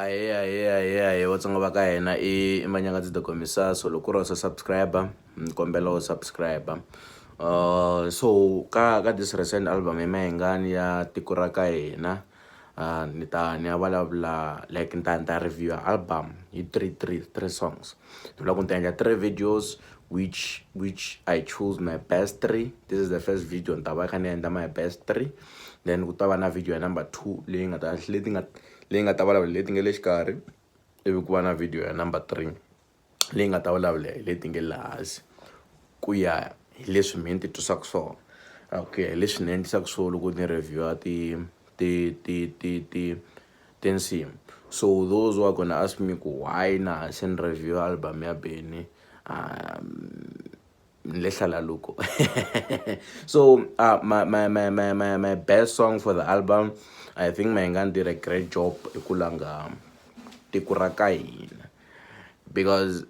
Ahe Vatsonga va ka hina I Manyanga ndzi kombisa so loko ro subscriber kombela u subscriber so ka this recent album Mayengani ya Tiko raka hina ni ya vulavula like ni ta review album hi three songs ni vula ku ni ta endla 3 videos which I choose my best 3. This is the first video ni ta va kha ni endla my best 3, then ku ta va na video ya number 2 leyi nga ta vulavula leti nga le xikarhi, ivi ku va na video ya number 3 leyi nga ta vulavula hi leti nga le hansi ku ya hi leswi mina ti twisaka swona. Okay, leswi ni endlisaka swona loko ni review tinsimu. So those who are gonna ask me why na send review album ya Benny Nhleleluko. So my best song for the album, I think Mayengani did a great job ikulanga Tiko raka hina, because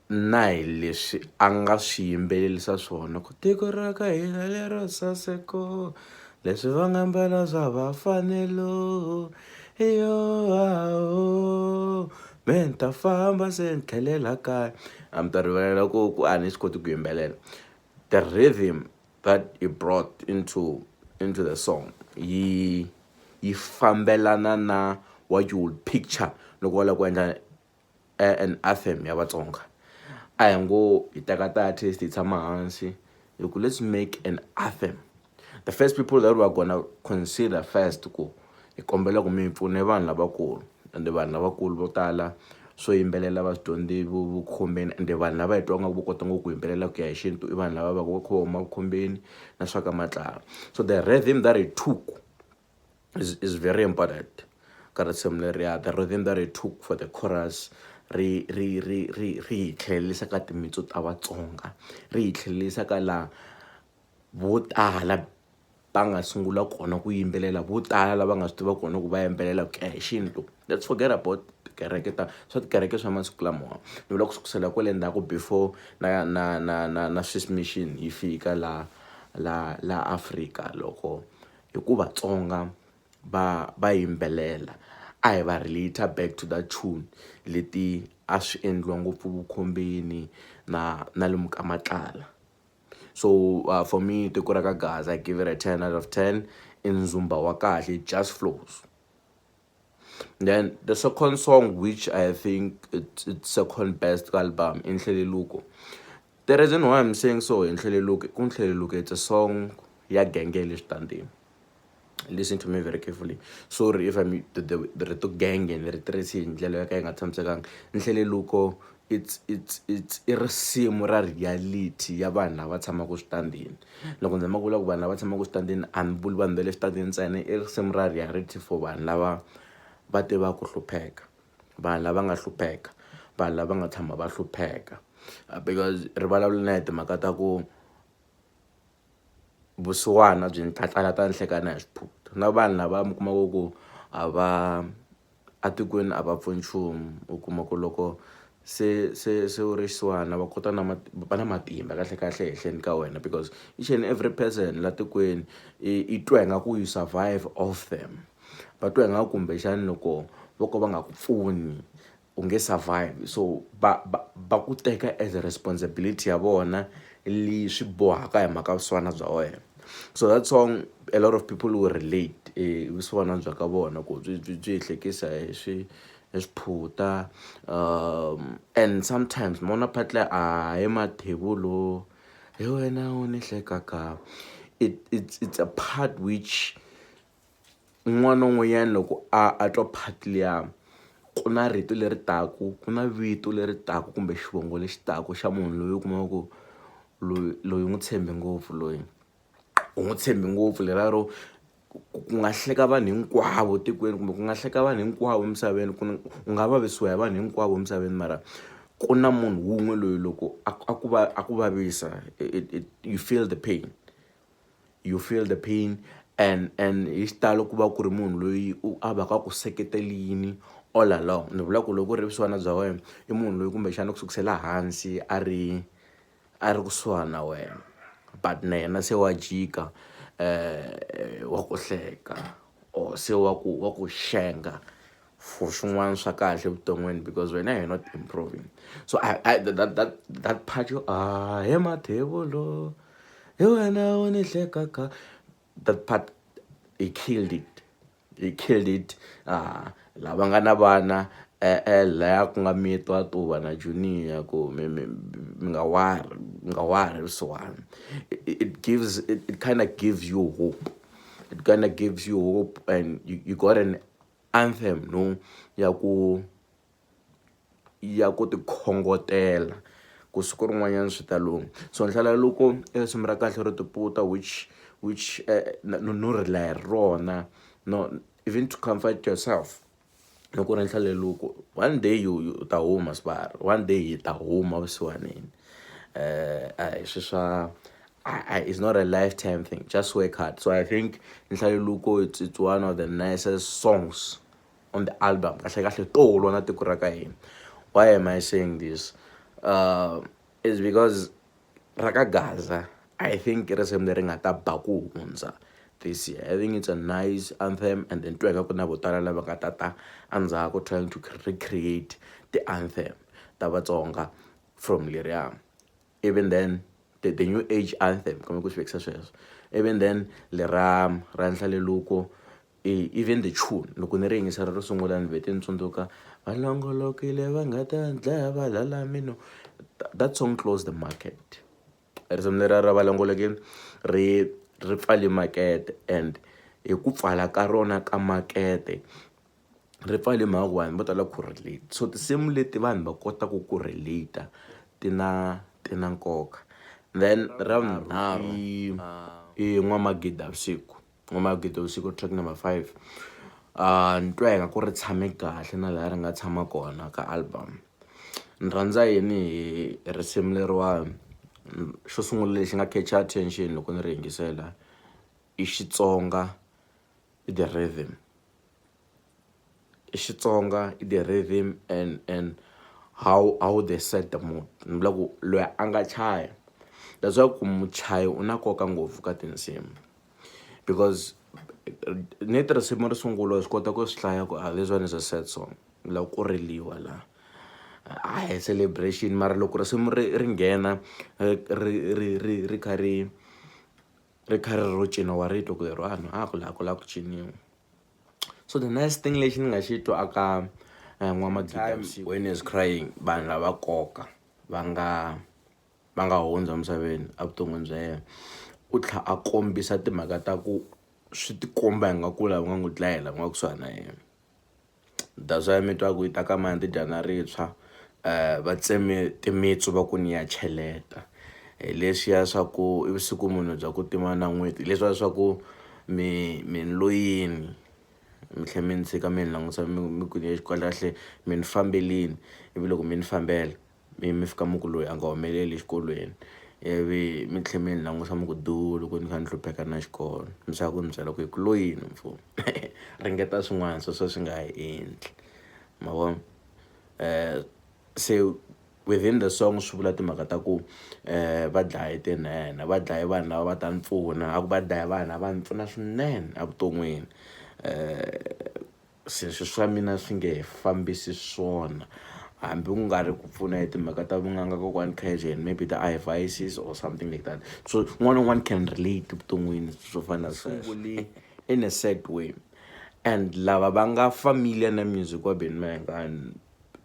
na hi leswi a nga swi yimbelelisa swona ku tiko raka hina lero saseko leswi va nga mbala swa vafanelo iyo menta famba se ntlhelela kaya mi ta rivalela ku a ni swi koti ku yimbelela. The rhythm that he brought into the song yi fambelana na what you would picture loko wa lava ku endla an anthem ya Vatsonga. A hi ngo hi teka ti-artist hi tshama hansi hi ku let's make an anthem. The first people that we're gonna consider first ku hi kombela ku mi pfune vanhu lavakulu, ende vanhu lavakulu vo tala swo yimbelela va swi dyondze vukhombeni, ende vanhu lava hi twaka vo kota ngopfu ku yimbelela ku ya hi xintu I vanhu lava va va kha huma vukhombeni na swa ka matlawa. So the rhythm that he took is very important ka risimu leriya. The rhythm that he took for the chorus ri hi tlhelerisa ka timitsu ta Vatsonga, ri hi tlhelerisa ka laha vo tala va nga sungula kona ku yimbelela, vo tala lava nga swi tiva kona ku va yimbelela ku ya hi xintu. Let's forget about tikereke tikereke swa masiku lamawa, ni vula ku sukusela kwale ndzhaku before na Swiss mission yi fika la Afrika, loko hi ku Vatsonga va yimbelela a hi va relate back to that tune leti a swi endliwa ngopfu vukhombeni na lomu ka matlala. So for me Tiko raka gaza, I give it a 10 out of 10. In Zumba wa kahle, it just flows. Then the second song, which I think it's second best album, Nhleleluko. The reason why I'm saying so, Nhleleluko, it's a song ya genge le xitandini. Listen to me very carefully. Sorry if I'm the gang and the tirhisi ndlela yo ka yi nga tshamisekanga. Nhleleluko it's I risimu ra reality ya vanhu lava tshamaka switandini. Loko ndzi vula ku vanhu lava tshamaka switandini a ni vuli vanhu va le switandini ntsena, I risimu ra reality for vanhu lava va tivaka ku hlupheka, vanhu lava nga hlupheka, vanhu lava nga tshama va hlupheka. Because ri vulavula na hi timhaka ta ku vusiwana byi tlatla ta nhlekana hi xiphuta, na vanhu lava mi kumaka ku a tikweni a va pfuni nchumu. U kuma ku loko se u ri xisiwana va kota va na matimba kahle ehenhleni ka wena, because each and every person la tikweni I twa ingaku you survive off them. Va twa ingaku kumbexani loko vo ka va nga ku pfuni u nge survive, so va ku teka as a responsibility ya vona leyi swi bohaka hi mhaka vusiwana bya wena. So that song a lot of people will relate vusiwana bya ka vona ku byi hlekisa hi swiphuta, and sometimes mona phatle a hi mathebulo hi wena u ni hlekaka. It's a part which n'wana wun'wanyana loko a twa part liya ku na rito leri taku, ku na vito leri taku kumbe xivongo lexi taku xa munhu loyi u kumaka ku loyi n'wi tshembe ngopfu, loyi u n'wi tshembe ngopfu. Leriya ro ku nga hleka vanhu hinkwavo tikweni kumbe ku nga hleka vanhu hinkwavo emisaveni, ku nga vavisiwa hi vanhu hinkwavo emisaveni, mara ku na munhu wun'we loyi loko a ku vavisa you feel the pain, and hi xitalo ku va ku ri munhu loyi a va ka ku seketelini all along. Ni vula ku loko ri vusiwana bya wena I munhu loyi kumbexana ku sukusela hansi a ri kusuhana na wena, but na yena se wa jika wa ku hleka or se wa ku xenga for swin'wana swa kahle vuton'wini, because when you're not improving. So I that part you Ahe Maxaka, that part, he killed it. He killed it. Lava nga na vana laya ku nga mitwa tuva na junior ku mi nga wari so on. It gives, it kind of gives you hope. It kind of gives you hope, and you got an anthem, no, ya ku ti khongotela ku siku rin'wanyana swi ta lungha. So Nhleleluko i risimu ra kahle ro ti puta, which no rely hi rona, no, even to comfort yourself. Loko ri Nhleleluko, one day you ta huma sibari, one day yi ta huma vusiwaneni. It's not a lifetime thing. Just work hard. So I think Nhleleluko, it's one of the nicest songs on the album. Tiko raka hina. Why am I saying this? It's because Rakagaza, I think it is something baku unza this year. I think it's a nice anthem, and then trying to recreate the anthem Tabatonga from Liria. Even then, the new age anthem, even then, Liram, Nhleleluko, even the tune, Lukunering is a Rosungulan Vetin Sunduka, that song closed the market. Again, re market, and e ku pfala ka rona ka market ri pfale mhaka vanhu vo tala ku relate. So tinsimu leti vanhu va kota ku relate ti na nkoka. Then ra vunharhu i Magida Vusiku. Magida Vusiku, track number 5. Ni twa inga ku ri tshame kahle na laha ri nga tshama kona ka album. Ni rhandza yini hi risimu leriwani. Xo sungula lexi nga catch attention loko ni ri yingisela i Xitsonga, i the rhythm. I Xitsonga, i the rhythm, and how they set the mood. Ni vula ku loyi a nga chaya, that's why ku muchayi u na nkoka ngopfu ka tinsimu, because ni ti risimu ri sungula swi kota ku swi hlaya ku this one is a sad song, la ku riliwa la celebration. Mara loko risimu ri nghena ri kha ri ro cina wa rito ku lero vanhu ku la ku ciniwa. So the nice thing lexi ni nga xi twa aka Magida Vusiku, when he's crying, vanhu lava koka va nga hundza emisaveni evuton'wini bya yena, u tlha a kombisa timhaka ta ku swi ti komba hi nga ku lava nga n'wi dlayela nga kusuhani na yena. That's why mi twa ku yi ta ka mani ti dyana rintshwa, va tseme timitsu va ku ni ya cheleta. Leswiya swa ku i vusiku munhu bya ku tima na n'weti, leswiya swa ku mi loyini, mi tlhela mi ni tshika mi ni langutisa mi ku ni kahle mi ni fambelini, ivi loko mi ni fambela mi fika mi ku loyi a nga humeleli exikolweni, ivi mi tlhela mi ni langutisa mi ku duh loko ni kha ni hlupheka na xikolo. Mi sala ku ni byela ku hi ku loyini mfumo ringeta swin'wana swi nga hi endli, ma vona. Se within the song swi vula timhaka ta ku va dlaye tinene, va dlaye vanhu lava va ta ni pfuna, a ku va dlaya vanhu lava ni pfuna swinene evuton'wini. Se swilo swa mina swi nge fambisi swona, hambi ku nga ri ku pfuna hi timhaka ta vun'anga kokwani Kaizen, maybe the advices or something like that. So one can relate evuton'wini swo fana na sweswo in a sad way. And lava va nga familiar na music wa Benny Mayengani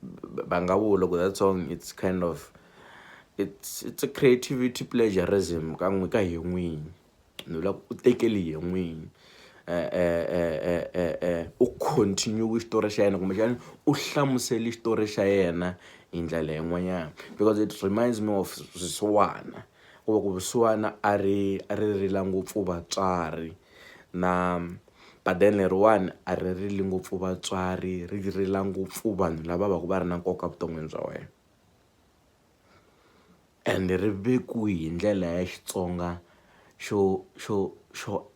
va nga vula ku that song, it's kind of, it's a creativity plagiarism ka n'we ka hi n'winyi. Ni vula ku u tekeli hi n'winyi, u continue xitori xa yena kumbexana u hlamuseli xitori xa yena hi ndlela yin'wanyana, because it reminds me of swisiwana. Ku va ku vusiwana a ri rila ngopfu vatswari, na but then leriwani a ri rili ngopfu vatswari, ri rila ngopfu vanhu lava va ku va ri na nkoka vuton'wini bya wena, and ri vekiwe hi ndlela ya Xitsonga xo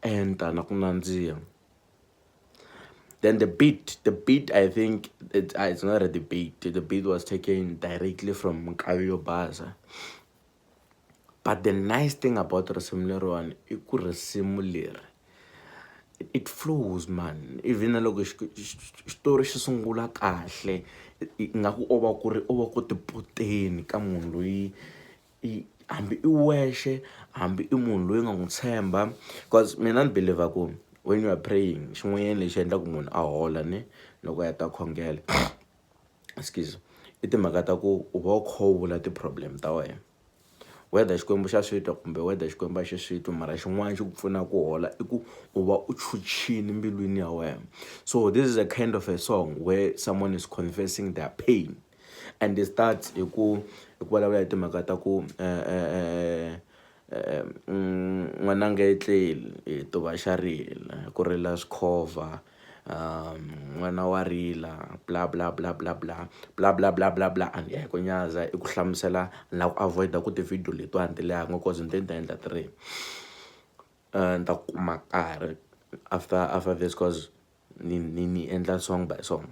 enta na ku nandziha. Then the beat, I think it's not a debate. The beat was taken directly from Nkavi yo Basa. But the nice thing about risimu leriwani i ku risimu leri it flows man, even loko xitori xi sungula kahle ingaku o va ku tipoteni ka munhu loyi hambi i wexe hambi i munhu loyi nga n'wi tshemba. Because mina ni believe ku when you are praying xin'wanyana lexi endlaku munhu a hola ni loko a heta khongela excuse i timhaka ta ku u va u kha u vula ti-problem ta wena, whether xikwembu xa switwa kumbe whether xikwembu a xi switwi, mara xin'wana xi ku pfuna ku hola i ku u va u chuchini mbilwini ya wena. So this is a kind of a song where someone is confessing their pain, and it starts hi ku vulavula hi timhaka ta ku n'wananga etleli tuva xa rila ku rila swikhova, n'wana wa rila bla bla bla bla bla bla bla bla bla bla, and ku nyaza i ku hlamusela na ku avoida ku ti-video letiwani ti lehanga cause ni ta endla three ni ta kuma nkarhi after this cause ni endla song by song.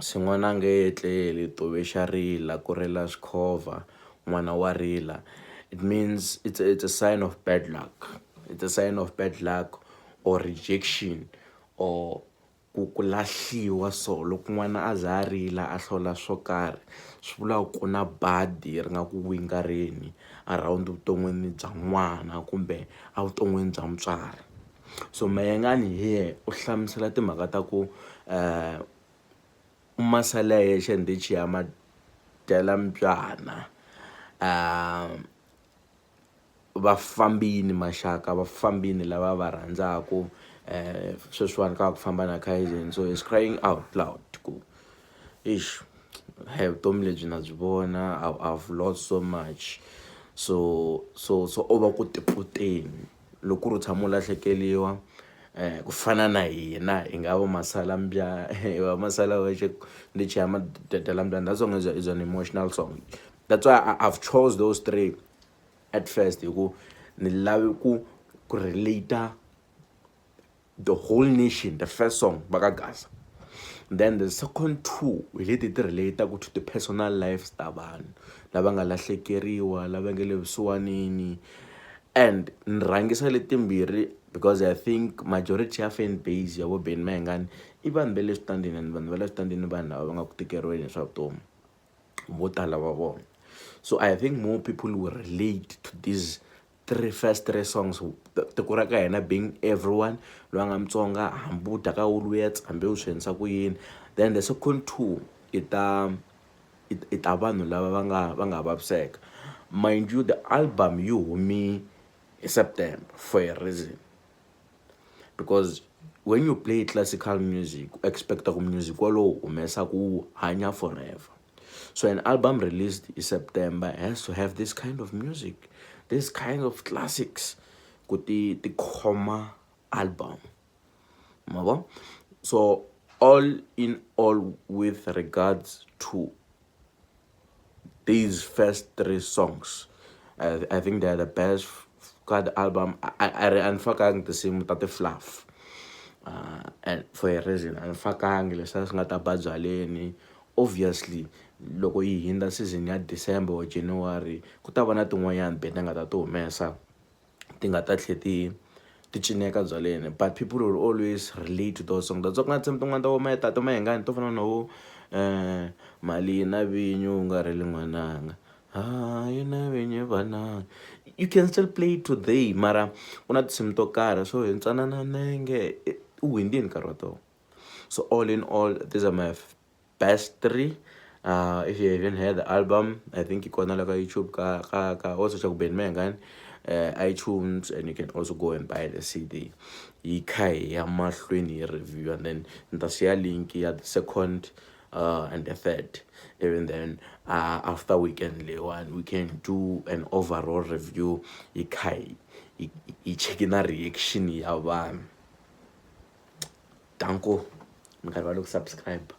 Se n'wananga etleli tuve xa rila ku rila swikhova n'wana wa rila, it means it's a sign of bad luck, it's a sign of bad luck or rejection or ku lahliwa. So loko n'wana a za a rila a hlola swo karhi swi vula ku na badi ri nga ku wingareni around vuton'wini bya n'wana kumbe a vuton'wini bya mutswari. So Mayengani here u hlamusela timhaka ta ku umasala yexe ndichi ya madyela mbyana, vafambini maxaka vafambini lava va rhandzaku sweswiwani ka ku famba na Kaizen. So he's crying out loud ku vutomi lebyi na byi vona, I've lost so much. So o va ku tipoteni loko ku ri u tshama u lahlekeliwa ku fana na hina hi nga va masala masala wexe ndichi ya madyela mbyana. That song is an emotional song. That's why I've chose those three at first hi ku ni lavi ku relate the whole nation, the first song baka Gaza, then the second two hi leti ti relate to the personal lives ta vanhu lava nga lahlekeriwa, lava nga le vusiwanini, and ni rhangisa letimbirhi because I think majority ya fan base ya vo Ben Mayengani i vanhu va le switandini, and vanhu va le switandini vanhu lava va nga ku tikeriweni hi swa vutomi vo tala va vona. So I think more people will relate to these first three songs. Tiko raka hina being everyone loyi a nga Mutsonga hambi u dya ka Woolworths hambi u swi endlisa ku yini. Then the second two i ta vanhu lava va nga vaviseka. Mind you, the album yi humi hi September for a reason, because when you play classical music expect ku music walowo humesa ku hanya forever. So an album released in September has to have this kind of music, this kind of classics, the comma album. So all in all, with regards to these first three songs, I think they're the best. Got the album. I'm fucking the same with the fluff. And for a reason, I'm fucking the obviously loko yi hinda season ya December or January ku ta va na tin'wanyana band nga ta ti humesa ti nga ta tlhe ti cineka byaleni, but people will always relate to those songs. That's why tin'wana ta voma ta Mayengani to fana na vo mali na vinyo u nga rili n'wananga na vinyo vananga, you can still play it today, mara ku na tinsimu to karhi so hi ntsanana nenge u windini nkarhi wa tona. So all in all, these are my best three. If you haven't heard the album, I think you can like YouTube also check Ben Mayengani iTunes, and you can also go and buy the CD. Ikai ya mahlweni review, and then nitashare link ya the second and the third. Even then after we can do an overall review. Ikai check in a reaction ya vanhu. Danko, mi karhi va le ku subscribe.